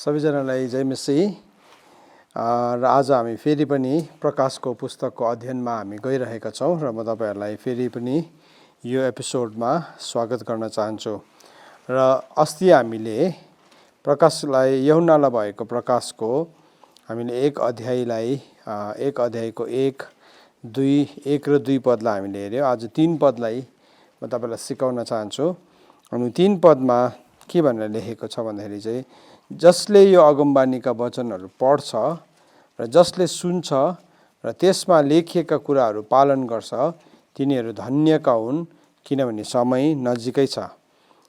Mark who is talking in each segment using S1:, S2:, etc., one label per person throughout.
S1: सबैजनालाई जय मसीह। र आज हामी फेरि पनि प्रकाशको पुस्तकको अध्ययनमा हामी गइरहेका छौँ र म तपाईहरुलाई फेरि पनि यो एपिसोडमा स्वागत गर्न चाहन्छु। र अस्ति हामीले प्रकाशलाई यूहन्नालाई भएको प्रकाशको हामीले एक अध्यायको 1 र 2 पदलाई हामीले हेर्यौं। आज 3 पदलाई म तपाईलाई सिकाउन चाहन्छु। अनि 3 पदमा के भनेर लेखेको छ भन्दाखेरि चाहिँ जसले यो अगमबानीका वचनहरू पढ्छ र जसले सुन्छ र त्यसमा लेखिएका कुराहरू पालन गर्छ तिनीहरू धन्यका हुन्, किनभने समय नजिकै छ।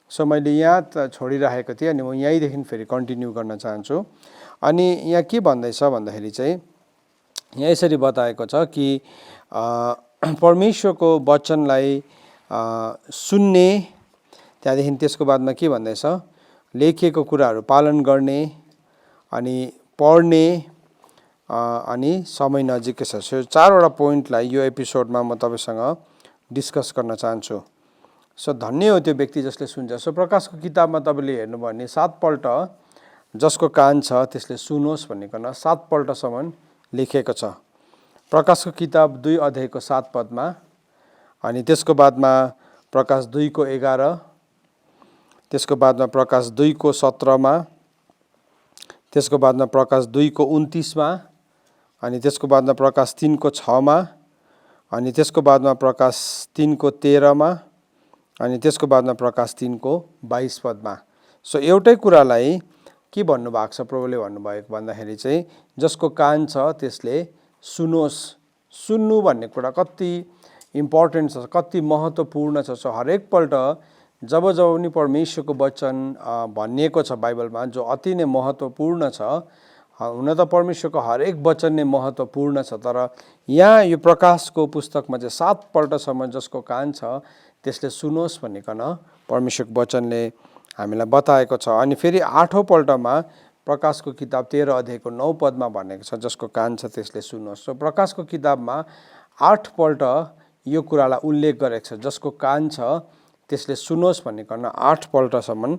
S1: सो मैले यहाँ छोडिराखेको थिएँ अनि म यहीँदेखि फेरि कन्टिन्यू गर्न चाहन्छु। अनि यहाँ के भन्दैछ भन्दाखेरि चाहिँ यहाँ यसरी बताएको छ कि परमेश्वरको वचनलाई सुन्ने, त्यहाँदेखि त्यसको बादमा के भन्दैछ, लेखिएको कुराहरू पालन गर्ने अनि पढ्ने अनि समय नजिकै छ। सो 4वटा पोइन्टलाई यो एपिसोडमा म तपाईसँग डिस्कस गर्न चाहन्छु। सो धन्य हो त्यो व्यक्ति जसले सुन्छ। सो प्रकाशको किताबमा तपाईले हेर्नुभयो भने 7 पल्ट जसको कान छ त्यसले सुनोस् भनिकन 7 पल्टसम्म लेखिएको छ। प्रकाशको किताब 2 अध्यायको 7 पदमा, अनि त्यसको बादमा प्रकाश 2 को 11, त्यसको बादमा प्रकाश 2 को 17 मा, त्यसको बादमा प्रकाश 2 को 29 मा, अनि त्यसको बादमा प्रकाश 3 को 6 मा, अनि त्यसको बादमा प्रकाश 3 को 13 मा, अनि त्यसको बादमा प्रकाश 3 को 22 पदमा। सो एउटै कुरालाई के भन्नुभएको छ प्रभुले भन्नुभएको भन्दाखेरि चाहिँ जसको कान छ त्यसले सुनोस्। सुन्नु भन्ने कुरा कति इम्पोर्टेन्ट छ, कति महत्त्वपूर्ण छ। सो हरेक पल्ट जब पनि परमेश्वरको वचन भनिएको छ बाइबलमा जो अति नै महत्त्वपूर्ण छ। हुन त परमेश्वरको हरेक वचन नै महत्त्वपूर्ण छ, तर यहाँ यो प्रकाशको पुस्तकमा चाहिँ 7 पल्टसम्म जसको कान छ त्यसले सुनोस् भनिकन परमेश्वरको वचनले हामीलाई बताएको छ। अनि फेरि 8औं पल्टमा प्रकाशको किताब 13 अध्यायको 9 पदमा भनेको छ जसको कान छ त्यसले सुनोस्। सो प्रकाशको किताबमा 8 पल्ट यो कुरालाई उल्लेख गरेको छ, जसको कान छ त्यसले सुनोस् भनिकन 8 पल्टसम्म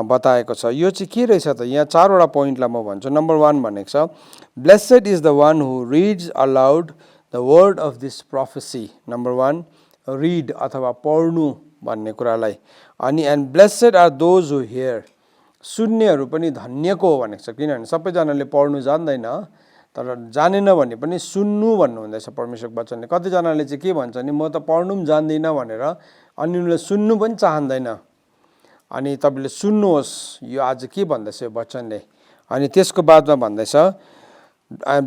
S1: बताएको छ। यो चाहिँ के रहेछ त, यहाँ 4वटा पोइन्टलाई म भन्छु। नम्बर 1 भनेको छ blessed is the one who reads aloud the word of this prophecy. Number 1 read अथवा पढ्नु भन्ने कुरालाई। अनि and blessed are those who hear, सुन्नेहरू पनि धन्यको हो भनेको छ। किनभने सबैजनाले पढ्नु जान्दैन, तर जानेन भने पनि सुन्नु भन्नुहुँदैछ परमेश्वरको वचनले। कतिजनाले चाहिँ के भन्छ नि, म त पढ्नु पनि जान्दिनँ भनेर अनि उनीहरूले सुन्नु पनि चाहँदैन। अनि तपाईले सुन्नुहोस् यो आज के भन्दैछ यो वचनले। अनि त्यसको बादमा भन्दैछ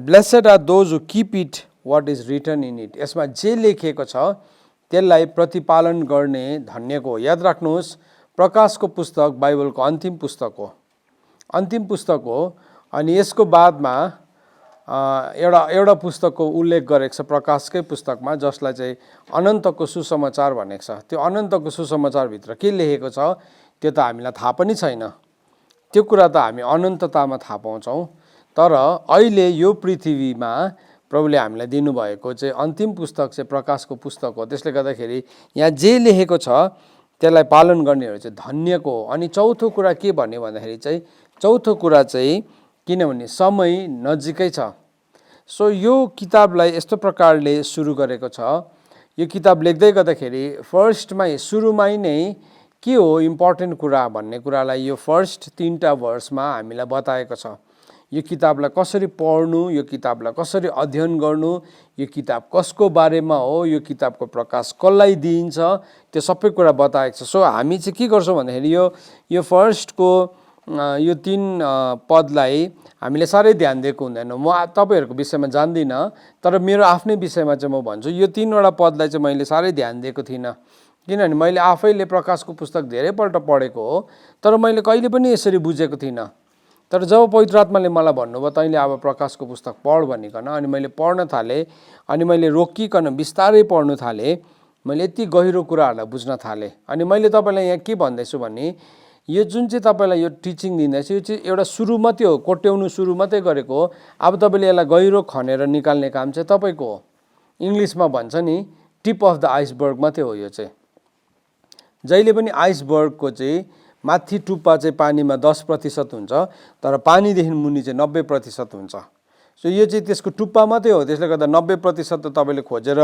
S1: blessed are those who keep it what is written in it. यसमा जे लेखिएको छ त्यसलाई प्रतिपालन गर्ने धन्यको हो। याद राख्नुहोस्, प्रकाशको पुस्तक बाइबलको अन्तिम पुस्तक हो। अनि यसको बादमा एउटा पुस्तकको उल्लेख गरेको छ प्रकाशकै पुस्तकमा, जसलाई चाहिँ अनन्तको सुसमाचार भनेको छ। त्यो अनन्तको सुसमाचारभित्र के लेखेको छ त्यो त हामीलाई थाहा पनि छैन। त्यो कुरा त हामी अनन्ततामा थाहा पाउँछौँ। तर अहिले यो पृथ्वीमा प्रभुले हामीलाई दिनुभएको चाहिँ अन्तिम पुस्तक चाहिँ प्रकाशको पुस्तक हो। त्यसले गर्दाखेरि यहाँ जे लेखेको छ त्यसलाई पालन गर्नेहरू चाहिँ धन्यको हो। अनि चौथो कुरा के भन्यो भन्दाखेरि चाहिँ चौथो कुरा चाहिँ किनभने समय नजिकै छ। सो यो किताबलाई यस्तो प्रकारले सुरु गरेको छ। यो किताब लेख्दै गर्दाखेरि सुरुमै नै के हो इम्पोर्टेन्ट कुरा भन्ने कुरालाई यो फर्स्ट 3टा भर्समा हामीलाई बताएको छ। यो किताबलाई कसरी पढ्नु, यो किताबलाई कसरी अध्ययन गर्नु, यो किताब कसको बारेमा हो, यो किताबको प्रकाश कसलाई दिइन्छ, त्यो सबै कुरा बताएको छ। सो हामी चाहिँ के गर्छौँ भन्दाखेरि यो फर्स्टको यो 3 पदलाई हामीले साह्रै ध्यान दिएको हुँदैन। म तपाईहरुको विषयमा जान्दिनँ, तर मेरो आफ्नै विषयमा चाहिँ म भन्छु यो 3वटा पदलाई चाहिँ मैले साह्रै ध्यान दिएको थिइनँ। किनभने मैले आफैले प्रकाशको पुस्तक धेरैपल्ट पढेको हो, तर मैले कहिले पनि यसरी बुझेको थिइनँ। तर जब पवित्र आत्माले मलाई भन्नुभयो तैँले अब प्रकाशको पुस्तक पढ भनिकन, अनि मैले पढ्न थालेँ। अनि मैले रोकिकन बिस्तारै पढ्नु थालेँ। मैले यति गहिरो कुराहरूलाई बुझ्न थालेँ। अनि मैले तपाईलाई यहाँ के भन्दैछु भने यो जुन चाहिँ तपाईलाई यो टिचिङ दिँदैछु यो चाहिँ एउटा सुरु मात्रै हो, कोट्याउनु सुरु मात्रै गरेको हो। अब तपाईले यसलाई गहिरो खनेर निकाल्ने काम चाहिँ तपाईको हो। इङ्ग्लिसमा भन्छ नि टिप अफ द आइसबर्ग मात्रै हो यो चाहिँ। जहिले पनि आइसबर्गको चाहिँ माथि टुप्पा चाहिँ पानीमा 10% हुन्छ, तर पानीदेखि मुनि चाहिँ 90% हुन्छ। सो यो चाहिँ त्यसको टुप्पा मात्रै हो, त्यसले गर्दा 90% त तपाईँले खोजेर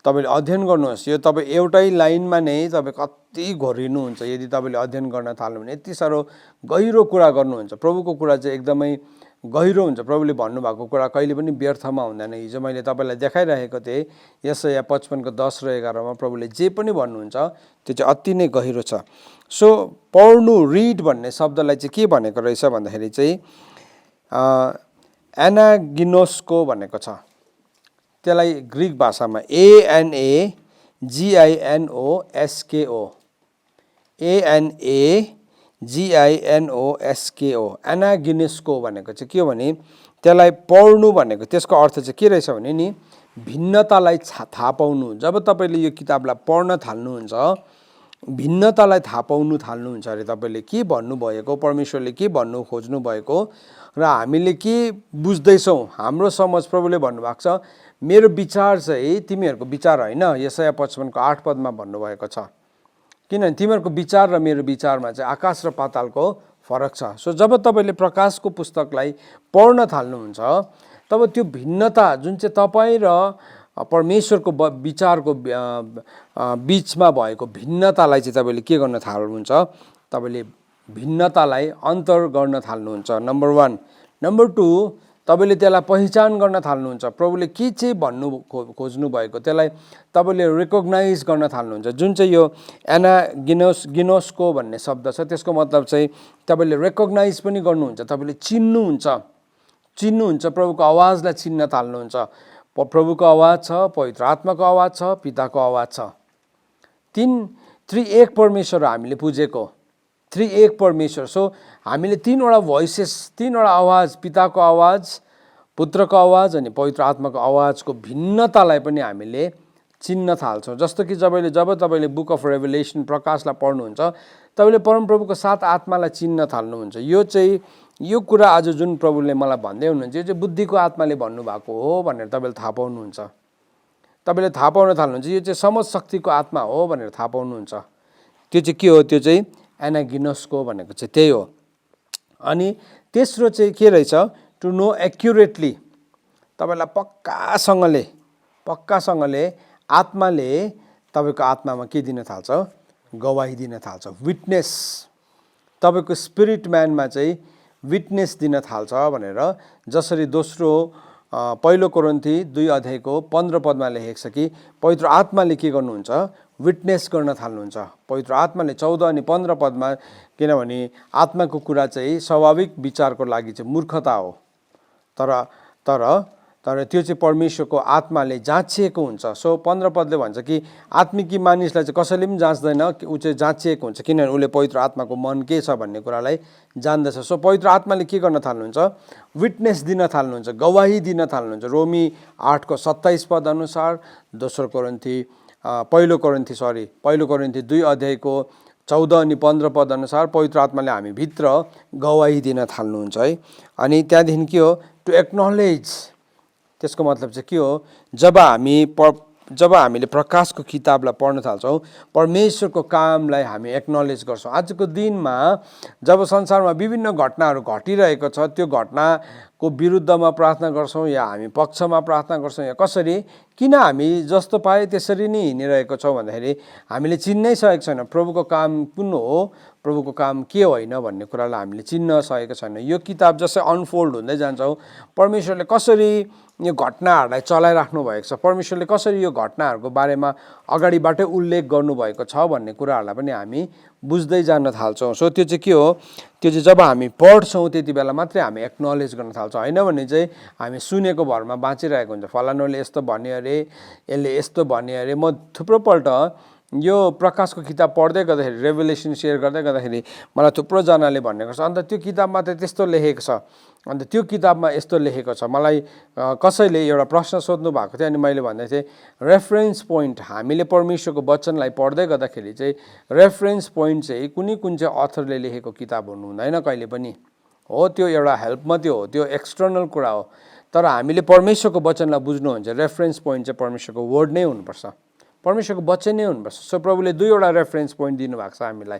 S1: तपाईँले अध्ययन गर्नुहोस्। यो तपाईँ एउटै लाइनमा नै तपाईँ कति घोरिनुहुन्छ यदि तपाईँले अध्ययन गर्न थाल्नु भने। यति साह्रो गहिरो कुरा गर्नुहुन्छ। प्रभुको कुरा चाहिँ एकदमै गहिरो हुन्छ। प्रभुले भन्नुभएको कुरा कहिले पनि व्यर्थमा हुँदैन। हिजो मैले तपाईँलाई देखाइरहेको थिएँ यशाया 55 को 10 र 11 मा प्रभुले जे पनि भन्नुहुन्छ त्यो चाहिँ अति नै गहिरो छ। सो पढ्नु, रिड भन्ने शब्दलाई चाहिँ के भनेको रहेछ भन्दाखेरि चाहिँ एनागिनोस्को भनेको छ। त्यसलाई ग्रिक भाषामा ANAGINOSKO, ANAGINOSKO, एनागिनोस्को भनेको चाहिँ के हो भने त्यसलाई पढ्नु भनेको त्यसको अर्थ चाहिँ के रहेछ भने नि भिन्नतालाई थाहा पाउनु। जब तपाईँले यो किताबलाई पढ्न थाल्नुहुन्छ, भिन्नतालाई थाहा पाउनु थाल्नुहुन्छ अरे तपाईँले के भन्नुभएको, परमेश्वरले के भन्नु खोज्नु भएको र हामीले के बुझ्दैछौँ। हाम्रो समझ प्रभुले भन्नुभएको छ मेरो विचार चाहिँ तिमीहरूको विचार होइन, यशाया 55 को 8 पदमा भन्नुभएको छ। किनभने तिमीहरूको विचार र मेरो विचारमा चाहिँ आकाश र पातालको फरक छ। सो जब तपाईँले प्रकाशको पुस्तकलाई पढ्न थाल्नुहुन्छ तब त्यो भिन्नता जुन चाहिँ तपाईँ र परमेश्वरको विचारको बिचमा भएको भिन्नतालाई चाहिँ तपाईँले के गर्न थाल्नुहुन्छ, तपाईँले भिन्नतालाई अन्तर गर्न थाल्नुहुन्छ। नम्बर 1। नम्बर 2, तपाईँले त्यसलाई पहिचान गर्न थाल्नुहुन्छ। प्रभुले के चाहिँ भन्नु खोज्नु भएको त्यसलाई तपाईँले रिकग्नाइज गर्न थाल्नुहुन्छ। जुन चाहिँ यो एनागिनोस्को भन्ने शब्द छ त्यसको मतलब चाहिँ तपाईँले रिकग्नाइज पनि गर्नुहुन्छ, तपाईँले चिन्नुहुन्छ, प्रभुको आवाजलाई चिन्न थाल्नुहुन्छ। प्रभुको आवाज छ, पवित्र आत्माको आवाज छ, पिताको आवाज छ। 3 एक परमेश्वर हामीले पुजेको, 3 एक परमेश्वर। सो हामीले 3वटा भोइसेस, 3वटा आवाज, पिताको आवाज, पुत्रको आवाज अनि पवित्र आत्माको आवाजको भिन्नतालाई पनि हामीले चिन्न थाल्छौँ। जस्तो कि जब तपाईँले बुक अफ रेभेलेसन प्रकाशलाई पढ्नुहुन्छ तपाईँले परमप्रभुको 7 आत्मालाई चिन्न थाल्नुहुन्छ। यो कुरा आज जुन प्रभुले मलाई भन्दै हुनुहुन्छ यो चाहिँ बुद्धिको आत्माले भन्नुभएको हो भनेर तपाईँले थाहा पाउनुहुन्छ। तपाईँले थाहा पाउन थाल्नुहुन्छ यो चाहिँ समझ शक्तिको आत्मा हो भनेर थाहा पाउनुहुन्छ। त्यो चाहिँ के हो, त्यो चाहिँ एनागिनोस्को भनेको चाहिँ त्यही हो। अनि तेस्रो चाहिँ के रहेछ, टु नो एक्युरेटली, तपाईँलाई पक्कासँगले आत्माले तपाईँको आत्मामा के दिन थाल्छ, गवाही दिन थाल्छ, विटनेस। तपाईँको स्पिरिट म्यानमा चाहिँ विटनेस दिन थाल्छ भनेर जसरी पहिलो कोरिन्थी 2 अध्यायको 15 पदमा लेखेको छ कि पवित्र आत्माले के गर्नुहुन्छ, विटनेस गर्न थाल्नुहुन्छ। पवित्र आत्माले 14 अनि 15 पदमा, किनभने आत्माको कुरा चाहिँ स्वाभाविक विचारको लागि चाहिँ मूर्खता हो, तर त्यो चाहिँ परमेश्वरको आत्माले जाँचिएको हुन्छ। सो 15 पदले भन्छ कि आत्मिकी मानिसलाई चाहिँ कसैले पनि जाँच्दैन, ऊ चाहिँ जाँचिएको हुन्छ किनभने उसले पवित्र आत्माको मन के छ भन्ने कुरालाई जान्दछ। सो पवित्र आत्माले के गर्न थाल्नुहुन्छ, विटनेस दिन थाल्नुहुन्छ, गवाही दिन थाल्नुहुन्छ। रोमी 8 को 27 पद अनुसार, पहिलो कोरिन्थी 2 अध्यायको 14 अनि 15 पद अनुसार पवित्र आत्माले हामी भित्र गवाही दिन थाल्नुहुन्छ है। अनि त्यहाँदेखि के हो, टु एक्नोलेज, त्यसको मतलब चाहिँ के हो, जब हामीले प्रकाशको किताबलाई पढ्न थाल्छौँ परमेश्वरको कामलाई हामी एक्नोलेज गर्छौँ। आजको दिनमा जब संसारमा विभिन्न घटनाहरू घटिरहेको छ त्यो घटनाको विरुद्धमा प्रार्थना गर्छौँ या हामी पक्षमा प्रार्थना गर्छौँ या कसरी, किन हामी जस्तो पाए त्यसरी नै हिँडिरहेको छौँ भन्दाखेरि हामीले चिन्नै सकेको छैन प्रभुको काम कुन हो, प्रभुको काम के होइन भन्ने कुरालाई हामीले चिन्न सकेको छैन। यो किताब जसै अनफोल्ड हुँदै जान्छौँ, परमेश्वरले कसरी यो घटनाहरूलाई चलाइराख्नु भएको छ, परमेश्वरले कसरी यो घटनाहरूको बारेमा अगाडिबाटै उल्लेख गर्नुभएको छ भन्ने कुराहरूलाई पनि हामी बुझ्दै जान थाल्छौँ। सो त्यो चाहिँ के हो, त्यो चाहिँ जब हामी पढ्छौँ त्यति बेला मात्रै हामी एक्नोलेज गर्न थाल्छौँ। होइन भने चाहिँ हामी सुनेको भरमा बाँचिरहेको हुन्छ। फलानुले यस्तो भन्यो अरे, यसले यस्तो भन्यो अरे। म थुप्रोपल्ट यो प्रकाशको किताब पढ्दै गर्दाखेरि, रेभेलेसन सेयर गर्दै गर्दाखेरि मलाई थुप्रोजनाले भन्ने गर्छ अन्त त्यो किताबमा त त्यस्तो लेखेको छ, अन्त त्यो किताबमा यस्तो लेखेको छ। मलाई कसैले एउटा प्रश्न सोध्नु भएको थियो अनि मैले भन्दै थिएँ रेफरेन्स पोइन्ट, हामीले परमेश्वरको वचनलाई पढ्दै गर्दाखेरि चाहिँ रेफरेन्स पोइन्ट चाहिँ कुन चाहिँ अथरले लेखेको किताब हुनु हुँदैन कहिले पनि। हो, त्यो एउटा हेल्प मात्रै हो, त्यो एक्सटर्नल कुरा हो। तर हामीले परमेश्वरको वचनलाई बुझ्नुहुन्छ रेफरेन्स पोइन्ट चाहिँ परमेश्वरको वर्ड नै हुनुपर्छ, परमेश्वरको वचन नै हुनुपर्छ। सो प्रभुले 2वटा रेफरेन्स पोइन्ट दिनुभएको छ हामीलाई।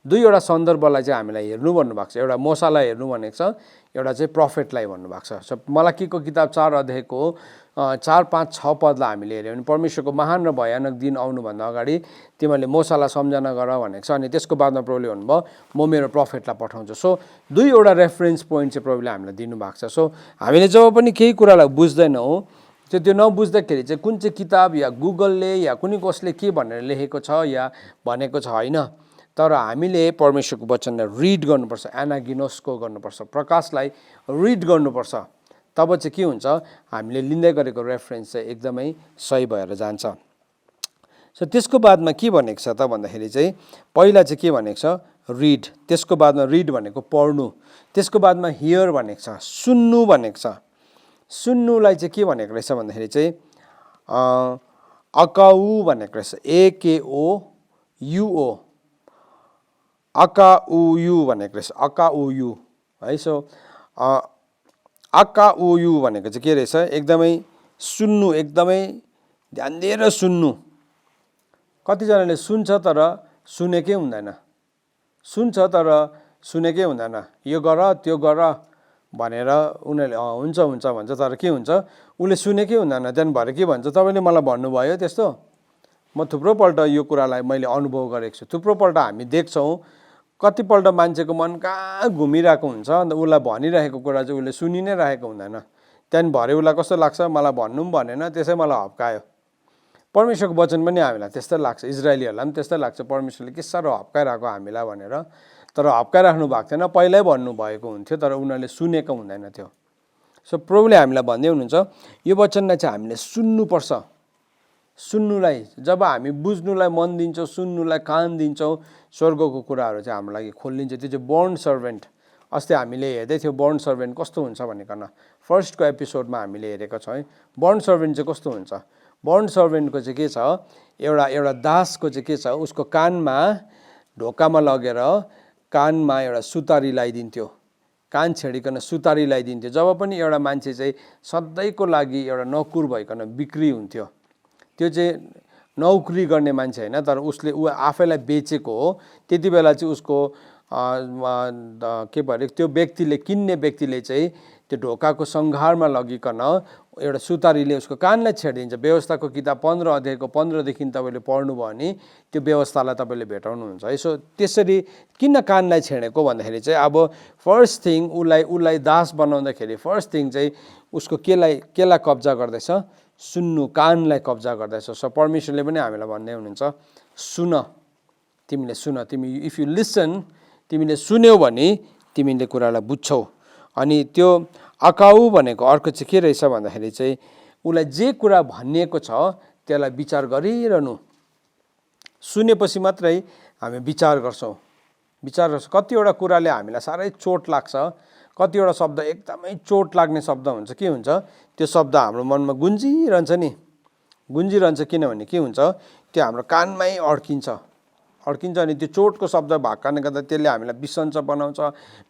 S1: दुईवटा सन्दर्भलाई चाहिँ हामीलाई हेर्नु भन्नुभएको छ। एउटा मोसालाई हेर्नु भनेको छ, एउटा चाहिँ प्रोफेटलाई भन्नुभएको छ। सो मलाकीको किताब 4 अध्यायको 4, 5, 6 पदलाई हामीले हेऱ्यौँ भने परमेश्वरको महान र भयानक दिन आउनुभन्दा अगाडि तिमीहरूले मोसालाई सम्झना गर भनेको छ। अनि त्यसको बादमा प्रभुले भन्नुभयो म मेरो प्रोफेटलाई पठाउँछु। सो दुईवटा रेफरेन्स पोइन्ट चाहिँ प्रभुले हामीलाई दिनुभएको छ। सो हामीले जब पनि केही कुरालाई बुझ्दैनौँ त्यो नबुझ्दाखेरि चाहिँ कुन चाहिँ किताब या गुगलले या कुनै कसले के भनेर लेखेको छ या भनेको छ होइन, तर हामीले परमेश्वरको वचनलाई रिड गर्नुपर्छ, एनागिनोस्को गर्नुपर्छ, प्रकाशलाई रिड गर्नुपर्छ। तब चाहिँ के हुन्छ, हामीले लिँदै गरेको रेफरेन्स चाहिँ एकदमै सही भएर जान्छ। सो त्यसको बादमा के भनेको छ त भन्दाखेरि चाहिँ पहिला चाहिँ के भनेको छ, रिड। त्यसको बादमा रिड भनेको पढ्नु, त्यसको बादमा हियर भनेको छ, सुन्नु भनेको छ। सुन्नुलाई चाहिँ के भनेको रहेछ भन्दाखेरि चाहिँ अकाउ भनेको रहेछ, AKOUO, अकाउयु भनेको रहेछ, अकाउयु है। सो अकाउयु भनेको चाहिँ के रहेछ, एकदमै सुन्नु, एकदमै ध्यान दिएर सुन्नु। कतिजनाले सुन्छ तर सुनेकै हुँदैन, सुन्छ तर सुनेकै हुँदैन, यो गर त्यो गर भनेर उनीहरूले हुन्छ हुन्छ भन्छ, तर के हुन्छ उसले सुनेकै हुँदैन। त्यहाँदेखि भरे के भन्छ, तपाईँले मलाई भन्नुभयो त्यस्तो, म थुप्रोपल्ट यो कुरालाई मैले अनुभव गरेको छु, थुप्रोपल्ट हामी देख्छौँ। कतिपल्ट मान्छेको मन कहाँ घुमिरहेको हुन्छ, अन्त उसलाई भनिरहेको कुरा चाहिँ उसले सुनि नै रहेको हुँदैन। त्यहाँदेखि भरे उसलाई कस्तो लाग्छ, मलाई भन्नु पनि भनेन, त्यसै मलाई हप्कायो। परमेश्वरको वचन पनि हामीलाई त्यस्तै लाग्छ, इजरायलीहरूलाई पनि त्यस्तै लाग्छ, परमेश्वरले के साह्रो हप्काइरहेको हामीलाई भनेर। तर हप्काइराख्नु भएको थिएन, पहिल्यै भन्नुभएको हुन्थ्यो, तर उनीहरूले सुनेको हुँदैन थियो। सो प्रभुले हामीलाई भन्दै हुनुहुन्छ यो वचनलाई चाहिँ हामीले सुन्नुपर्छ। सुन्नुलाई जब हामी बुझ्नुलाई मन दिन्छौँ, सुन्नुलाई कान दिन्छौँ, स्वर्गको कुराहरू चाहिँ हाम्रो लागि खोलिन्छ। त्यो चाहिँ बोर्न सर्भेन्ट, अस्ति हामीले हेर्दै थियौँ बोर्न सर्भेन्ट कस्तो हुन्छ भनिकन, फर्स्टको एपिसोडमा हामीले हेरेको छौँ है। बोर्न सर्भेन्ट चाहिँ कस्तो हुन्छ, बोर्न सर्भेन्टको चाहिँ के छ, एउटा दासको चाहिँ के छ, उसको कानमा ढोकामा लगेर कानमा एउटा सुतारी लगाइदिन्थ्यो, कान छेडिकन सुतारी लगाइदिन्थ्यो। जब पनि एउटा मान्छे चाहिँ सधैँको लागि एउटा नोकर भइकन बिक्री हुन्थ्यो, त्यो चाहिँ नौकरी गर्ने मान्छे होइन, तर उसले आफैलाई बेचेको हो, त्यति बेला चाहिँ उसको के भरे त्यो व्यक्तिले, किन्ने व्यक्तिले चाहिँ त्यो ढोकाको सङ्घारमा लगिकन एउटा सुतारीले उसको कानलाई छेडिदिन्छ। व्यवस्थाको किताब 15 अध्यायको 15देखि तपाईँले पढ्नुभयो भने त्यो व्यवस्थालाई तपाईँले भेटाउनुहुन्छ है। सो त्यसरी किन कानलाई छेडेको भन्दाखेरि चाहिँ अब फर्स्ट थिङ उसलाई दास बनाउँदाखेरि फर्स्ट थिङ चाहिँ उसको केलाई कब्जा गर्दैछ, सुन्नु, कानलाई कब्जा गर्दैछ। सो परमेश्वरले पनि हामीलाई भन्दै हुनुहुन्छ सुन, तिमीले सुन, तिमी इफ यु लिसन, तिमीले सुन्यौ भने तिमीले कुरालाई बुझ्छौ। अनि त्यो अकाउ भनेको अर्को चाहिँ के रहेछ भन्दाखेरि चाहिँ उसलाई जे कुरा भनिएको छ त्यसलाई विचार गरिरहनु। सुनेपछि मात्रै हामी विचार गर्छौँ। कतिवटा कुराले हामीलाई साह्रै चोट लाग्छ, कतिवटा शब्द एकदमै चोट लाग्ने शब्द हुन्छ, के हुन्छ त्यो शब्द हाम्रो मनमा गुन्जिरहन्छ नि, गुन्जिरहन्छ। किनभने के हुन्छ, त्यो हाम्रो कानमै अड्किन्छ। अनि त्यो चोटको शब्द भएको कारणले गर्दा त्यसले हामीलाई बिसन्च बनाउँछ,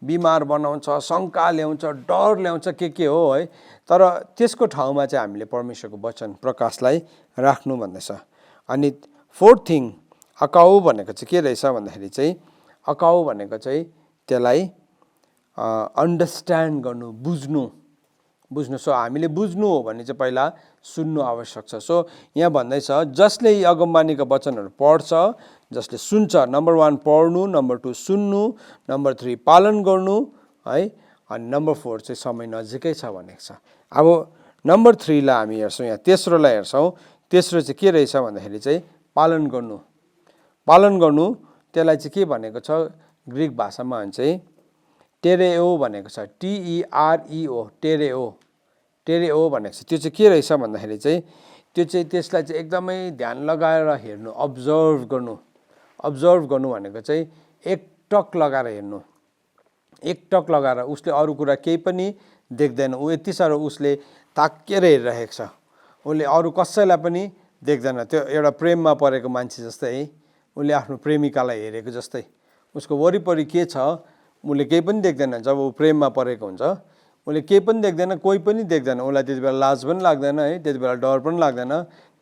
S1: बिमार बनाउँछ, शङ्का ल्याउँछ, डर ल्याउँछ, के हो है। तर त्यसको ठाउँमा चाहिँ हामीले परमेश्वरको वचन प्रकाशलाई राख्नु भन्दैछ। अनि फोर्थ थिङ अकाउ भनेको चाहिँ के रहेछ भन्दाखेरि चाहिँ अकाउ भनेको चाहिँ त्यसलाई अन्डरस्ट्यान्ड गर्नु, बुझ्नु। सो हामीले बुझ्नु हो भने चाहिँ पहिला सुन्नु आवश्यक छ। सो यहाँ भन्दैछ जसले यी अगमबानीका वचनहरू पढ्छ, जसले सुन्छ, नम्बर 1 पढ्नु, नम्बर 2 सुन्नु, नम्बर 3 पालन गर्नु है, अनि नम्बर 4 चाहिँ समय नजिकै छ भनेको छ। अब नम्बर 3 लाई हामी हेर्छौँ, यहाँ तेस्रोलाई हेर्छौँ। तेस्रो चाहिँ के रहेछ भन्दाखेरि चाहिँ पालन गर्नु। त्यसलाई चाहिँ के भनेको छ, ग्रिक भाषामा चाहिँ टेरेओ भनेको छ, TEREO, टेरेओ भनेको छ। त्यो चाहिँ के रहेछ भन्दाखेरि चाहिँ त्यसलाई चाहिँ एकदमै ध्यान लगाएर हेर्नु, अब्जर्भ गर्नु भनेको चाहिँ एकटक लगाएर हेर्नु। एकटक लगाएर उसले अरू कुरा केही पनि देख्दैन, ऊ यति साह्रो उसले ताकेर हेरिरहेको छ, उसले अरू कसैलाई पनि देख्दैन। त्यो एउटा प्रेममा परेको मान्छे जस्तै है, उसले आफ्नो प्रेमिकालाई हेरेको जस्तै, उसको वरिपरि के छ उसले केही पनि देख्दैन। जब ऊ प्रेममा परेको हुन्छ उसले केही पनि देख्दैन, कोही पनि देख्दैन, उसलाई त्यति बेला लाज पनि लाग्दैन है, त्यति बेला डर पनि लाग्दैन।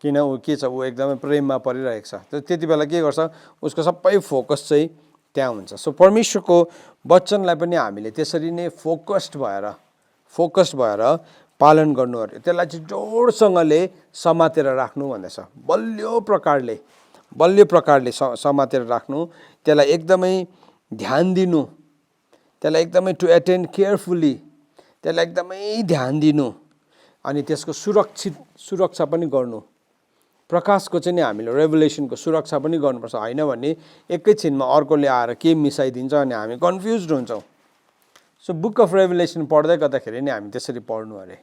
S1: किन ऊ के छ, ऊ एकदमै प्रेममा परिरहेको छ। त्यति बेला के गर्छ, उसको सबै फोकस चाहिँ त्यहाँ हुन्छ। सो परमेश्वरको वचनलाई पनि हामीले त्यसरी नै फोकस्ड भएर पालन गर्नु अरे। त्यसलाई चाहिँ जोडसँगले समातेर राख्नु भन्दैछ। बलियो प्रकारले समातेर राख्नु, त्यसलाई एकदमै ध्यान दिनु, त्यसलाई एकदमै टु एटेन्ड केयरफुल्ली, त्यसलाई एकदमै ध्यान दिनु, अनि त्यसको सुरक्षा पनि गर्नु। प्रकाशको चाहिँ नि हामीले रेभलेसनको सुरक्षा पनि गर्नुपर्छ। होइन भने एकैछिनमा अर्कोले आएर के मिसाइदिन्छ अनि हामी कन्फ्युज हुन्छौँ। सो बुक अफ रेभलेसन पढ्दै गर्दाखेरि नि हामी त्यसरी पढ्नु अरे।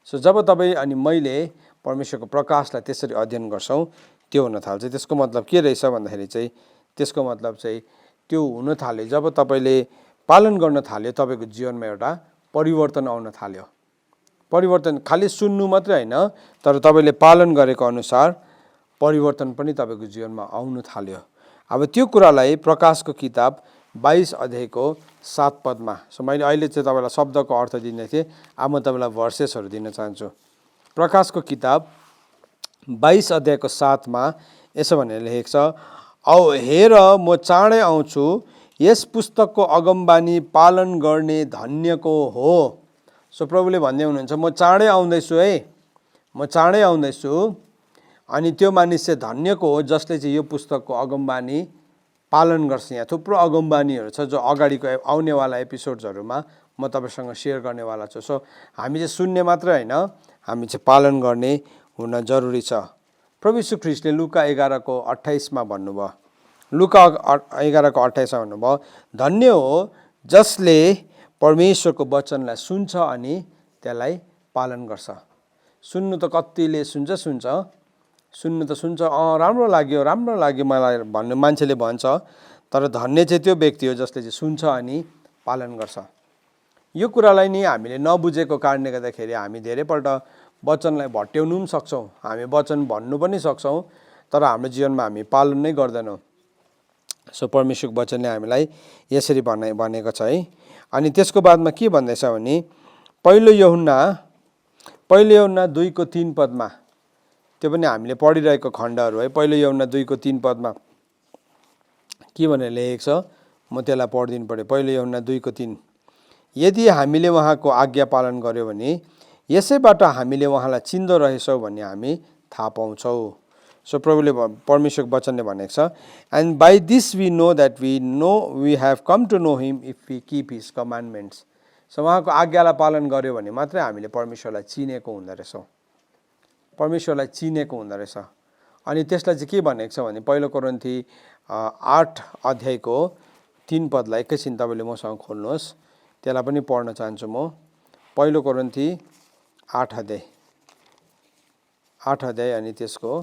S1: सो जब तपाईँ अनि मैले परमेश्वरको प्रकाशलाई त्यसरी अध्ययन गर्छौँ त्यो हुन थाल्छ। त्यसको मतलब के रहेछ भन्दाखेरि चाहिँ त्यसको मतलब चाहिँ त्यो हुन थाल्यो जब तपाईँले पालन गर्न थाल्यो, तपाईँको जीवनमा एउटा परिवर्तन आउन थाल्यो। परिवर्तन खालि सुन्नु मात्रै होइन, तर तपाईँले पालन गरेको अनुसार परिवर्तन पनि तपाईँको जीवनमा आउनु थाल्यो। अब त्यो कुरालाई प्रकाशको किताब 22 अध्यायको 7 पदमा, सो मैले अहिले चाहिँ तपाईँलाई शब्दको अर्थ दिँदै थिएँ, अब म तपाईँलाई भर्सेसहरू दिन चाहन्छु। प्रकाशको किताब 22 अध्यायको 7 मा यसो भनेर लेखेको छ, औ हेर म चाँडै आउँछु, यस पुस्तकको अगमबानी पालन गर्ने धन्यको हो। सो प्रभुले भन्दै हुनुहुन्छ म चाँडै आउँदैछु है, म चाँडै आउँदैछु, अनि त्यो मानिस चाहिँ धन्यको हो जसले चाहिँ यो पुस्तकको अगमबानी पालन गर्छ। यहाँ थुप्रो अगमबानीहरू छ जो अगाडिको आउनेवाला एपिसोड्सहरूमा म तपाईँसँग सेयर गर्नेवाला छु। सो हामी चाहिँ सुन्ने मात्रै होइन, हामी चाहिँ पालन गर्ने हुन जरुरी छ। प्रभु यीशु ख्रीष्टले लुका 11:28 मा भन्नुभयो, लुका 11:28 मा भन्नुभयो, धन्य हो जसले परमेश्वरको वचनलाई सुन्छ अनि त्यसलाई पालन गर्छ। सुन्नु त कतिले सुन्छ, राम्रो लाग्यो मलाई भन्ने मान्छेले भन्छ, तर धन्य चाहिँ त्यो व्यक्ति हो जसले चाहिँ सुन्छ अनि पालन गर्छ। यो कुरालाई नि हामीले नबुझेको कारणले गर्दाखेरि हामी धेरैपल्ट वचनलाई भट्याउनु पनि सक्छौँ, हामी वचन भन्नु पनि सक्छौँ, तर हाम्रो जीवनमा हामी पालन नै गर्दैनौँ। सो परमेश्वरको वचनले हामीलाई यसरी भनेको छ है। अनि त्यसको बादमा के भन्दैछ भने पहिलो यूहन्ना 2:3 पदमा, त्यो पनि हामीले पढिरहेको खण्डहरू है। पहिलो यूहन्ना 2:3 पदमा के भनेर लेखेको छ, म त्यसलाई पढिदिनु पर्यो। पहिलो यूहन्ना 2:3, यदि हामीले उहाँको आज्ञा पालन गर्यो भने यसैबाट हामीले उहाँलाई चिन्दो रहेछौँ भन्ने हामी थाहा पाउँछौँ। सो प्रभुले परमेश्वरको वचनले भनेको छ, and by this we know that we have come to know him if we keep his commandments. So उहाँको आज्ञालाई पालन गर्यो भने मात्रै हामीले परमेश्वरलाई चिनेको हुँदो रहेछौँ, परमेश्वरलाई चिनेको हुँदो रहेछ। अनि त्यसलाई चाहिँ के भनेको छ भने पहिलो कोरिन्थी 8 अध्यायको 3 पदलाई एकैछिन तपाईँले मसँग खोल्नुहोस्, त्यसलाई पनि पढ्न चाहन्छु म। पहिलो कोरिन्थी 8 अध्याय अनि त्यसको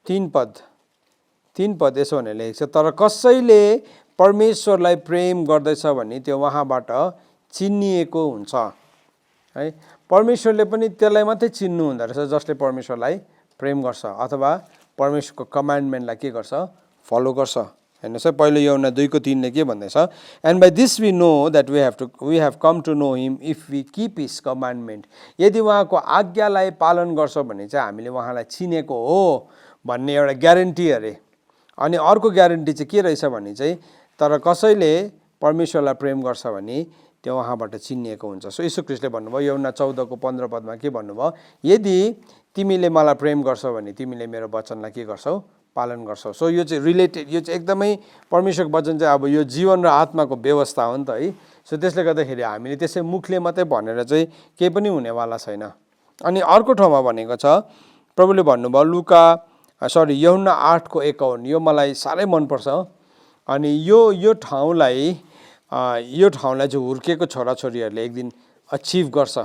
S1: 3 पद यसो भनेर लेखेको छ, तर कसैले परमेश्वरलाई प्रेम गर्दैछ भने त्यो उहाँबाट चिनिएको हुन्छ है। परमेश्वरले पनि त्यसलाई मात्रै चिन्नु हुँदो रहेछ जसले परमेश्वरलाई प्रेम गर्छ अथवा परमेश्वरको कमान्डमेन्टलाई के गर्छ, फलो गर्छ। हेर्नुहोस् है, पहिलो यूहन्ना 2:3 ले के भन्दैछ, and by this we know that we have come to know him if we keep his commandment. यदि उहाँको आज्ञालाई पालन गर्छौँ भने चाहिँ हामीले उहाँलाई चिनेको हो भन्ने एउटा ग्यारेन्टी अरे। अनि अर्को ग्यारेन्टी चाहिँ के रहेछ भने चाहिँ, तर कसैले परमेश्वरलाई प्रेम गर्छ भने त्यो उहाँबाट चिनिएको हुन्छ। सो यीशु ख्रीष्टले भन्नुभयो यूहन्ना 14:15 पदमा के भन्नुभयो, यदि तिमीले मलाई प्रेम गर्छौ भने तिमीले मेरो वचनलाई के गर्छौ, पालन गर्छौ। सो यो चाहिँ रिलेटेड, यो चाहिँ एकदमै परमेश्वरको वचन चाहिँ अब यो जीवन र आत्माको व्यवस्था हो नि त है। सो त्यसले गर्दाखेरि हामीले त्यसै मुखले मात्रै भनेर चाहिँ केही पनि हुनेवाला छैन। अनि अर्को ठाउँमा भनेको छ, प्रभुले भन्नुभयो यूहन्ना 8:51, यो मलाई साह्रै मनपर्छ। अनि यो ठाउँलाई चाहिँ हुर्केको छोराछोरीहरूले एक दिन अचिभ गर्छ।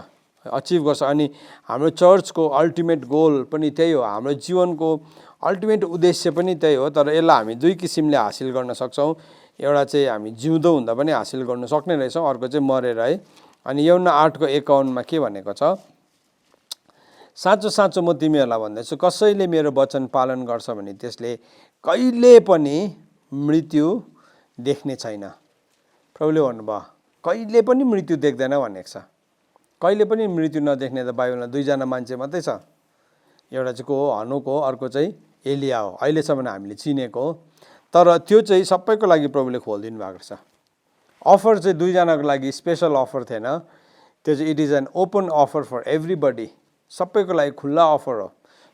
S1: अनि हाम्रो चर्चको अल्टिमेट गोल पनि त्यही हो, हाम्रो जीवनको अल्टिमेट उद्देश्य पनि त्यही हो। तर यसलाई हामी दुई किसिमले हासिल गर्न सक्छौँ। एउटा चाहिँ हामी जिउँदो हुँदा पनि हासिल गर्न सक्ने रहेछौँ, अर्को चाहिँ मरेर है। अनि यूहन्ना 8:51 मा के भनेको छ, साँचो साँचो म तिमीहरूलाई भन्दैछु, कसैले मेरो वचन पालन गर्छ भने त्यसले कहिले पनि मृत्यु देख्ने छैन। प्रभुले भन्नुभयो कहिले पनि मृत्यु देख्दैन भनेको छ। कहिले पनि मृत्यु नदेख्ने त बाइबलमा 2 जना मान्छे मात्रै छ। एउटा चाहिँ को हो, हनोक हो, अर्को चाहिँ एलिया हो। अहिलेसम्म हामीले चिनेको हो। तर त्यो चाहिँ सबैको लागि प्रभुले खोलिदिनु भएको छ। अफर चाहिँ दुईजनाको लागि स्पेसल अफर थिएन, त्यो चाहिँ it is an open offer for everybody, सबैको लागि खुल्ला अफर हो।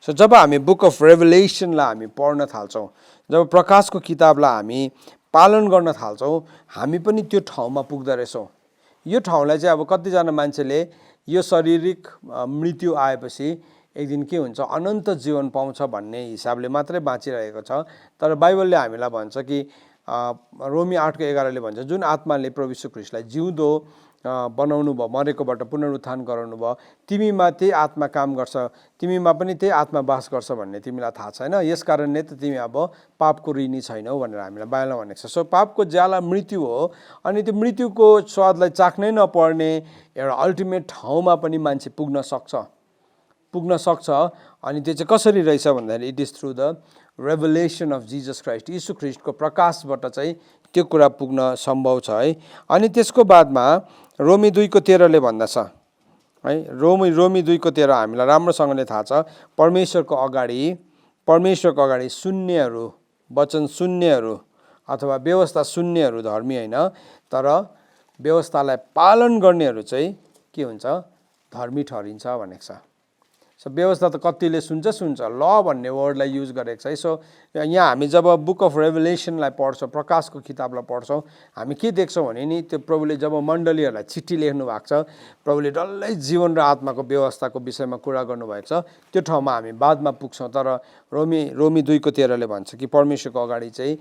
S1: सो जब हामी बुक अफ रेभलेसनलाई हामी पढ्न थाल्छौँ, जब प्रकाशको किताबलाई हामी पालन गर्न थाल्छौँ, हामी पनि त्यो ठाउँमा पुग्दो रहेछौँ। यो ठाउँलाई चाहिँ अब कतिजना मान्छेले यो शारीरिक मृत्यु आएपछि एक दिन के हुन्छ, अनन्त जीवन पाउँछ भन्ने हिसाबले मात्रै बाँचिरहेको छ। तर बाइबलले हामीलाई भन्छ कि रोमी 8:11ले भन्छ, जुन आत्माले प्रभु यीशु ख्रीष्टलाई जिउँदो बनाउनु भयो, मरेकोबाट पुनरुत्थान गराउनु भयो, तिमीमा त्यही आत्मा काम गर्छ, तिमीमा पनि त्यही आत्मा बास गर्छ भन्ने तिमीलाई थाहा छैन, यस कारणले त तिमी अब पापको ऋणी छैनौ भनेर हामीलाई बाइबलमा भनेको छ। सो पापको ज्याला मृत्यु हो, अनि त्यो मृत्युको स्वादलाई चाख्नै नपर्ने एउटा अल्टिमेट ठाउँमा पनि मान्छे पुग्न सक्छ। अनि त्यो चाहिँ कसरी रहेछ भन्दाखेरि it is through the revelation of Jesus Christ, यीशु ख्रीष्टको प्रकाशबाट चाहिँ त्यो कुरा पुग्न सम्भव छ है। अनि त्यसको बादमा रोमी 2:13ले भन्दछ है, रोमी 2:13 हामीलाई राम्रोसँगले थाहा छ, परमेश्वरको अगाडि शून्यहरू, वचन शून्यहरू अथवा व्यवस्था शून्यहरू धर्मी होइन, तर व्यवस्थालाई पालन गर्नेहरू चाहिँ के हुन्छ, धर्मी ठहरिन्छ भनेको छ। सो व्यवस्था त कतिले सुन्छ ल भन्ने वर्डलाई युज गरेको छ है। सो यहाँ हामी जब बुक अफ रेभलेसनलाई पढ्छौँ, प्रकाशको किताबलाई पढ्छौँ, हामी के देख्छौँ भने नि त्यो प्रभुले जब मण्डलीहरूलाई चिठी लेख्नु भएको छ, प्रभुले डल्लै जीवन र आत्माको व्यवस्थाको विषयमा कुरा गर्नुभएको छ, त्यो ठाउँमा हामी बादमा पुग्छौँ। तर रोमी 2:13ले भन्छ कि परमेश्वरको अगाडि चाहिँ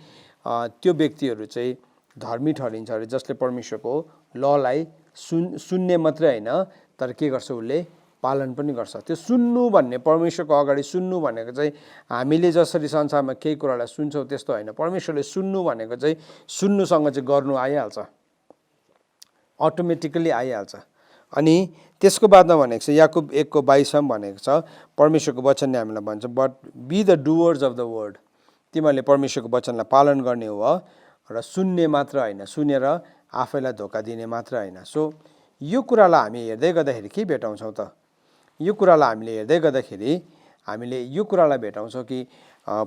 S1: त्यो व्यक्तिहरू चाहिँ धर्मी ठहरिन्छ अरे, जसले परमेश्वरको ललाई सुन्ने मात्रै होइन, तर के गर्छ, उसले पालन पनि गर्छ। त्यो सुन्नु भन्ने, परमेश्वरको अगाडि सुन्नु भनेको चाहिँ हामीले जसरी संसारमा केही कुरालाई सुन्छौँ त्यस्तो होइन। परमेश्वरले सुन्नु भनेको चाहिँ सुन्नुसँग चाहिँ गर्नु आइहाल्छ, अटोमेटिकली आइहाल्छ। अनि त्यसको बादमा भनेको छ याकुब 1:22 भनेको छ, परमेश्वरको वचनले हामीलाई भन्छ, but be the doers of the word, तिमीहरूले परमेश्वरको वचनलाई पालन गर्ने हो र सुन्ने मात्र होइन, सुनेर आफैलाई धोका दिने मात्र होइन। सो यो कुरालाई हामी हेर्दै गर्दाखेरि के भेटाउँछौँ त, यो कुरालाई हामीले हेर्दै गर्दाखेरि हामीले यो कुरालाई भेटाउँछौँ कि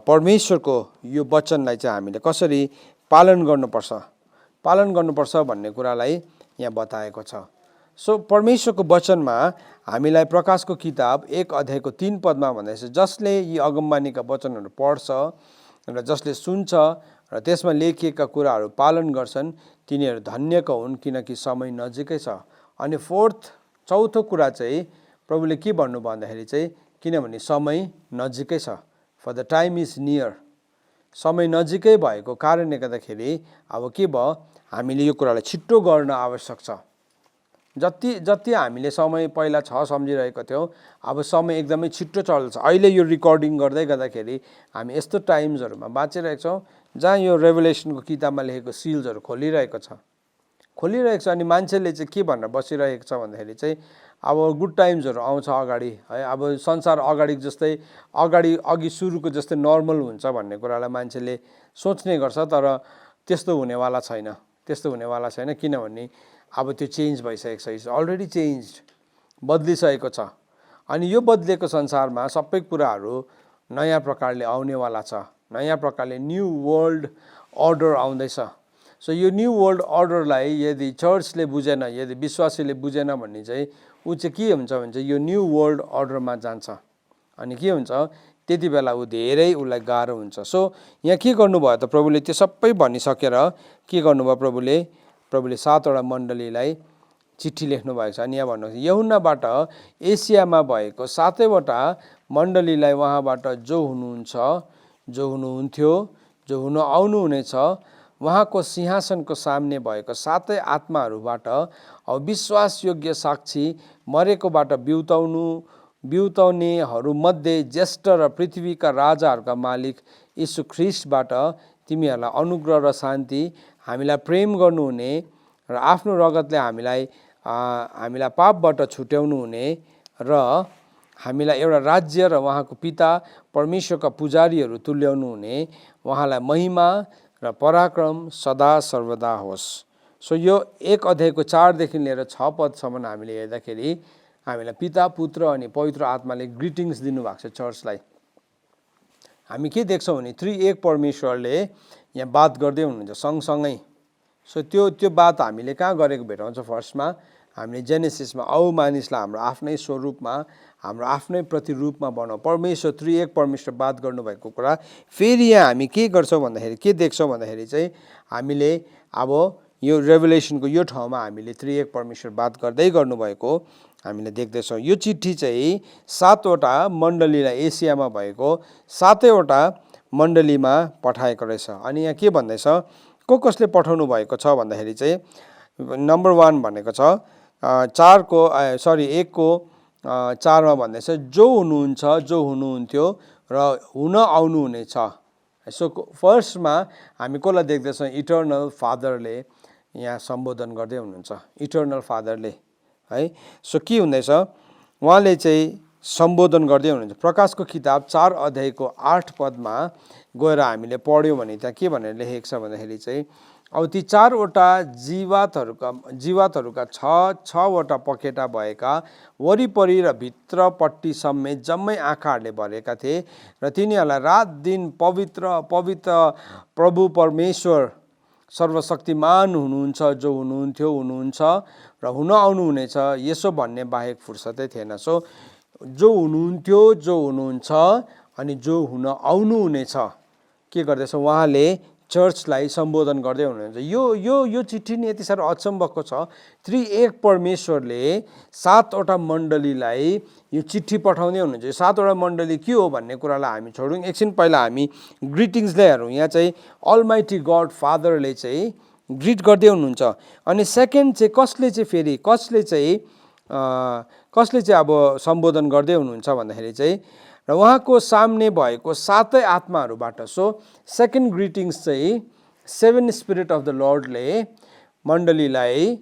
S1: परमेश्वरको यो वचनलाई चाहिँ हामीले कसरी पालन गर्नुपर्छ भन्ने कुरालाई यहाँ बताएको छ। सो परमेश्वरको वचनमा हामीलाई प्रकाशको किताब 1:3 भन्दैछ, जसले यी अगमबानीका वचनहरू पढ्छ र जसले सुन्छ र त्यसमा लेखिएका कुराहरू पालन गर्छन्, तिनीहरू धन्यका हुन्, किनकि समय नजिकै छ। अनि चौथो कुरा चाहिँ प्रभुले के भन्नु भन्दाखेरि चाहिँ, किनभने समय नजिकै छ, for the time is near, समय नजिकै भएको कारणले गर्दाखेरि अब के भयो, हामीले यो कुरालाई छिट्टो गर्न आवश्यक छ। जति हामीले समय पहिला सम्झिरहेको थियौँ, अब समय एकदमै छिट्टो चल्छ। अहिले यो रेकर्डिङ गर्दै गर्दाखेरि हामी यस्तो टाइम्सहरूमा बाँचिरहेको छौँ जहाँ यो रेभलेसनको किताबमा लेखेको सिल्सहरू खोलिरहेको छ। अनि मान्छेले चाहिँ के भनेर बसिरहेको छ भन्दाखेरि चाहिँ अब गुड टाइम्सहरू आउँछ अगाडि है, अब संसार अघि सुरुको जस्तै नर्मल हुन्छ भन्ने कुरालाई मान्छेले सोच्ने गर्छ, तर त्यस्तो हुनेवाला छैन, किनभने अब त्यो चेन्ज भइसकेको छ, इट्स अलरेडी चेन्ज्ड, बदलिसकेको छ। अनि यो बदलेको संसारमा सबै कुराहरू नयाँ प्रकारले आउनेवाला छ, नयाँ प्रकारले न्यू वर्ल्ड अर्डर आउँदैछ। सो यो न्यू वर्ल्ड अर्डरलाई यदि चर्चले बुझेन, यदि विश्वासीले बुझेन भने चाहिँ ऊ चाहिँ के हुन्छ भने चाहिँ यो न्यू वर्ल्ड अर्डरमा जान्छ, अनि के हुन्छ त्यति बेला ऊ धेरै उसलाई गाह्रो हुन्छ। सो यहाँ के गर्नुभयो त, प्रभुले त्यो सबै भनिसकेर के गर्नुभयो, प्रभुले 7वटा मण्डलीलाई चिठी लेख्नु भएको छ। अनि यहाँ भन्नुहुन्छ, यूहन्नाबाट एसियामा भएको 7वटा मण्डलीलाई उहाँबाट जो हुनुहुन्छ, जो हुनुहुन्थ्यो, जो हुन आउनुहुनेछ, उहाँको सिंहासनको सामने भएको 7 आत्माहरूबाट विश्वासयोग्य साक्षी, मरेकोबाट बिउताउनेहरूमध्ये ज्येष्ठ र पृथ्वीका राजाहरूका मालिक यीशु ख्रीष्टबाट तिमीहरूलाई अनुग्रह र शान्ति, हामीलाई प्रेम गर्नुहुने र आफ्नो रगतले हामीलाई पापबाट छुट्याउनु हुने र हामीलाई एउटा राज्य र उहाँको पिता परमेश्वरका पुजारीहरू तुल्याउनु हुने, उहाँलाई महिमा र पराक्रम सदा सर्वदा होस्। सो यो 1:4 लिएर 6 हामीले हेर्दाखेरि हामीलाई पिता, पुत्र अनि पवित्र आत्माले ग्रिटिङ्स दिनुभएको छ चर्चलाई। हामी के देख्छौँ भने त्रिएक परमेश्वरले यहाँ बात गर्दै हुनुहुन्छ सँगसँगै। सो त्यो बात हामीले कहाँ गरेको भेटाउँछ? फर्स्टमा हामीले जेनेसिसमा औ मानिसलाई हाम्रो आफ्नै स्वरूपमा हाम्रो आफ्नै प्रतिरूपमा बनाऊ, परमेश्वर त्रिएक परमेश्वर बात गर्नुभएको कुरा फेरि यहाँ हामी के गर्छौँ भन्दाखेरि के देख्छौँ भन्दाखेरि चाहिँ हामीले अब यो रेभेलेसनको यो ठाउँमा हामीले त्रिएक परमेश्वर बात गर्दै गर्नुभएको हामीले देख्दैछौँ। यो चिठी चाहिँ 7वटा मण्डलीलाई एसियामा भएको 7वटा मण्डलीमा पठाएको रहेछ। अनि यहाँ के भन्दैछ, कसले पठाउनु भएको छ भन्दाखेरि चाहिँ नम्बर 1 भनेको छ 1:4 भन्दैछ जो हुनुहुन्छ जो हुनुहुन्थ्यो र हुन आउनुहुनेछ। सो फर्स्टमा हामी कसलाई देख्दैछौँ? इटर्नल फादरले यहाँ सम्बोधन गर्दै हुनुहुन्छ, इटर्नल फादरले है। सो के हुँदैछ, उहाँले चाहिँ सम्बोधन गर्दै हुनुहुन्छ। प्रकाशको किताब 4 अध्यायको 8 पदमा गएर हामीले पढ्यौँ भने त्यहाँ के भनेर लेखेको छ भन्दाखेरि चाहिँ अब ती 4वटा जीवातहरूका 6वटा पखेटा भएका वरिपरि र भित्रपट्टि समेत जम्मै आँखाहरूले भरेका थिए र तिनीहरूलाई रात दिन पवित्र पवित्र प्रभु परमेश्वर सर्वशक्तिमान हुनुहुन्छ जो हुनुहुन्थ्यो हुनुहुन्छ र हुन आउनुहुनेछ यसो भन्ने बाहेक फुर्सदै थिएन। सो जो हुनुहुन्थ्यो जो हुनुहुन्छ अनि जो हुन आउनुहुनेछ के गर्दैछ? उहाँले चर्चलाई सम्बोधन गर्दै हुनुहुन्छ। यो चिठी नि यति साह्रो अचम्मको छ। त्रिएक परमेश्वरले 7वटा मण्डलीलाई यो चिठी पठाउँदै हुनुहुन्छ। यो 7वटा मण्डली के हो भन्ने कुरालाई हामी छोडौँ, एकछिन पहिला हामी ग्रिटिङ्सलाई हेरौँ। यहाँ चाहिँ अलमाइटी गड फादरले चाहिँ ग्रिट गर्दै हुनुहुन्छ। अनि सेकेन्ड चाहिँ कसले चाहिँ अब सम्बोधन गर्दै हुनुहुन्छ भन्दाखेरि चाहिँ र उहाँको सामने भएको 7 आत्माहरूबाट। सो सेकेन्ड ग्रिटिङ्स चाहिँ 7 स्पिरिट अफ द लर्डले मण्डलीलाई,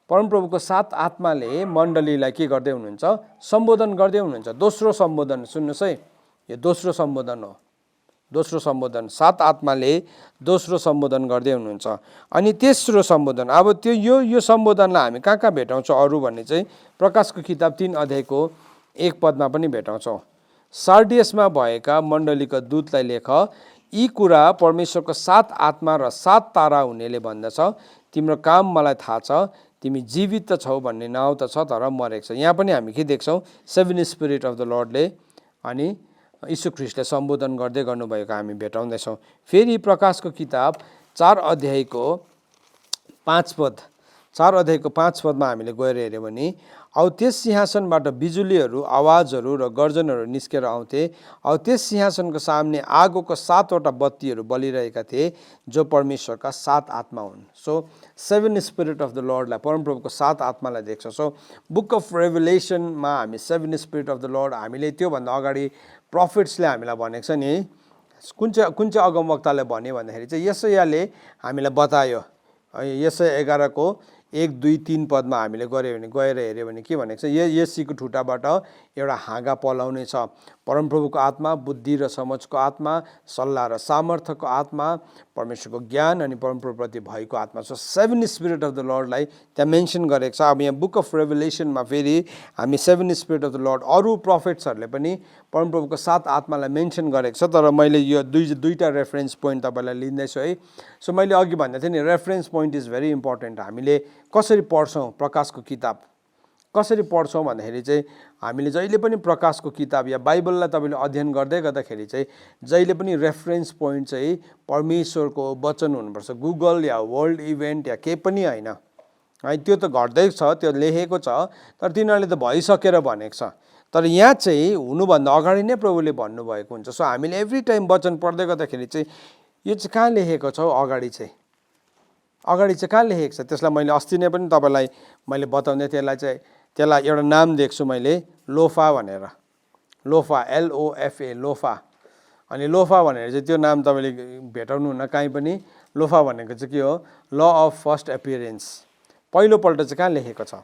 S1: परमप्रभुको 7 आत्माले मण्डलीलाई के गर्दै हुनुहुन्छ? सम्बोधन गर्दै हुनुहुन्छ। दोस्रो सम्बोधन सुन्नुहोस् है, यो दोस्रो सम्बोधन हो। दोस्रो सम्बोधन 7 आत्माले दोस्रो सम्बोधन गर्दै हुनुहुन्छ। अनि तेस्रो सम्बोधन, अब त्यो यो सम्बोधनलाई हामी कहाँ भेटाउँछौँ अरू भन्ने चाहिँ प्रकाशको किताब 3 अध्यायको 1 पदमा पनि भेटाउँछौँ। सार्डियसमा भएका मण्डलीका दूतलाई लेख, यी कुरा परमेश्वरको 7 आत्मा र 7 तारा हुनेले भन्दछ, तिम्रो काम मलाई थाहा छ, तिमी जीवित त छौ भन्ने नाउँ त छ तर मरेको छ। यहाँ पनि हामी के देख्छौँ? 7 स्पिरिट अफ द लर्डले अनि यीशु ख्रीष्टले सम्बोधन गर्दै गर्नुभएको हामी भेटाउँदैछौँ। फेरि प्रकाशको किताब 4 अध्यायको 5 पदमा हामीले गएर हेऱ्यौँ भने अब त्यस सिंहासनबाट बिजुलीहरू आवाजहरू र गर्जनहरू निस्केर आउँथे। अब त्यस सिंहासनको सामने आगोको 7वटा बत्तीहरू बलिरहेका थिए जो परमेश्वरका 7 आत्मा हुन्। सो 7 स्पिरिट अफ द लर्डलाई, परमप्रभुको 7 आत्मालाई देख्छ। सो बुक अफ रेभेलेसनमा हामी 7 स्पिरिट अफ द लर्ड, हामीले त्योभन्दा अगाडि प्रफिट्सले हामीलाई भनेको छ नि, कुन चाहिँ अगमवक्ताले भन्यो भन्दाखेरि चाहिँ यशायाले हामीलाई बतायो। यशाया 11को 1, 2, 3 पदमा हामीले गएर हेऱ्यो भने के भनेको छ? यसीको ठुटाबाट एउटा हाँगा पलाउने छ। परमप्रभुको आत्मा, बुद्धि र समझको आत्मा, सल्लाह र सामर्थ्यको आत्मा, परमेश्वरको ज्ञान अनि परमप्रभुप्रति भएको आत्मा। सो 7 स्पिरिट अफ द लर्डलाई त्यहाँ मेन्सन गरेको छ। अब यहाँ बुक अफ रेभेलेसनमा फेरि हामी 7 स्पिरिट अफ द लर्ड, अरू प्रफिट्सहरूले पनि परमप्रभुको 7 आत्मालाई मेन्सन गरेको छ। तर मैले यो दुईटा रेफरेन्स पोइन्ट तपाईँलाई लिँदैछु है। सो मैले अघि भन्दै थिएँ नि, reference point is very important. हामीले कसरी पढ्छौँ प्रकाशको किताब, कसरी पढ्छौँ भन्दाखेरि चाहिँ हामीले जहिले पनि प्रकाशको किताब या बाइबललाई तपाईँले अध्ययन गर्दै गर्दाखेरि चाहिँ जहिले पनि रेफरेन्स पोइन्ट चाहिँ परमेश्वरको वचन हुनुपर्छ। गुगल या वर्ल्ड इभेन्ट या केही पनि होइन है। त्यो त घट्दैछ, त्यो लेखेको छ, तर तिनीहरूले त भइसकेर भनेको छ। तर यहाँ चाहिँ हुनुभन्दा अगाडि नै प्रभुले भन्नुभएको हुन्छ। सो हामीले एभ्री टाइम वचन पढ्दै गर्दाखेरि चाहिँ यो चाहिँ कहाँ लेखेको छ? अगाडि चाहिँ कहाँ लेखेको छ? त्यसलाई मैले अस्ति नै पनि तपाईँलाई मैले बताउँदै, त्यसलाई एउटा नाम दिएको छु मैले, लोफा भनेर। लोफा, LOFA, लोफा। अनि लोफा भनेर चाहिँ त्यो नाम तपाईँले भेटाउनुहुन्न कहीँ पनि। लोफा भनेको चाहिँ के हो? Law of first appearance. पहिलोपल्ट चाहिँ कहाँ लेखेको छ?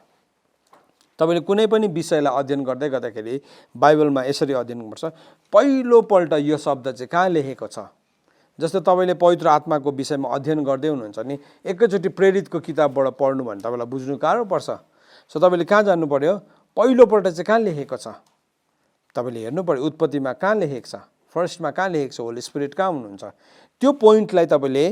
S1: तपाईँले कुनै पनि विषयलाई अध्ययन गर्दै गर्दाखेरि बाइबलमा यसरी अध्ययन गर्नुपर्छ, पहिलोपल्ट यो शब्द चाहिँ कहाँ लेखेको छ? जस्तो तपाईँले पवित्र आत्माको विषयमा अध्ययन गर्दै हुनुहुन्छ नि, एकैचोटि प्रेरितको किताबबाट पढ्नु भने तपाईँलाई बुझ्नु गाह्रो पर्छ। सो तपाईँले कहाँ जानु पर्यो? पहिलोपल्ट चाहिँ कहाँ लेखेको छ? तपाईँले हेर्नु पर्यो उत्पत्तिमा कहाँ लेखेको छ, फर्स्टमा कहाँ लेखेको छ होली स्पिरिट कहाँ हुनुहुन्छ, त्यो पोइन्टलाई तपाईँले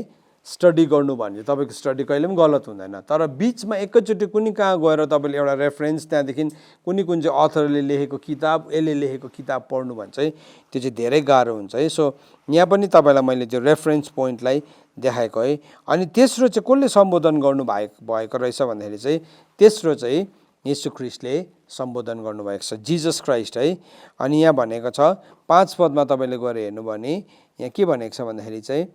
S1: स्टडी गर्नु भने तपाईँको स्टडी कहिले पनि गलत हुँदैन। तर बिचमा एकैचोटि कुनै कहाँ गएर तपाईँले एउटा रेफरेन्स त्यहाँदेखि कुनै कुन चाहिँ अथरले लेखेको किताब यसले लेखेको किताब पढ्नु भने चाहिँ त्यो चाहिँ धेरै गाह्रो हुन्छ है। सो यहाँ पनि तपाईँलाई मैले त्यो रेफरेन्स पोइन्टलाई देखाएको है। अनि तेस्रो चाहिँ कसले सम्बोधन गर्नु भएको रहेछ भन्दाखेरि चाहिँ तेस्रो चाहिँ येशू ख्रीष्टले सम्बोधन गर्नुभएको छ, जिजस क्राइस्ट है। अनि यहाँ भनेको छ 5 पदमा तपाईँले गएर हेर्नु भने यहाँ के भनेको छ भन्दाखेरि चाहिँ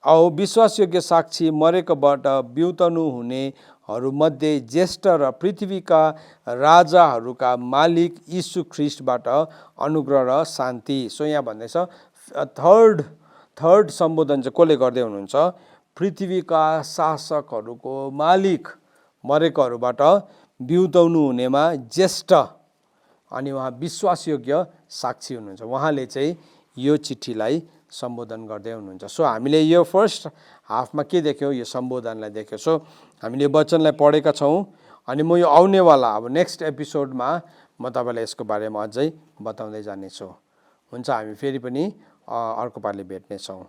S1: औ विश्वासयोग्य साक्षी मरेकोबाट बिउतनु हुनेहरूमध्ये ज्येष्ठ र पृथ्वीका राजाहरूका मालिक यीशु ख्रीष्टबाट अनुग्रह र शान्ति। सो यहाँ भन्दैछ थर्ड सम्बोधन चाहिँ कसले गर्दै हुनुहुन्छ, पृथ्वीका शासकहरूको मालिक मरेकोहरूबाट बिउताउनु हुनेमा ज्येष्ठ अनि उहाँ विश्वासयोग्य साक्षी हुनुहुन्छ, उहाँले चाहिँ यो चिठीलाई सम्बोधन गर्दै हुनुहुन्छ। सो हामीले यो फर्स्ट हाफमा के देख्यौँ, यो सम्बोधनलाई देख्यौँ। सो हामीले वचनलाई पढेका छौँ अनि म यो आउनेवाला अब नेक्स्ट एपिसोडमा म तपाईँलाई यसको बारेमा अझै बताउँदै जानेछु। हुन्छ, हामी फेरि पनि अर्को पालि भेट्नेछौँ।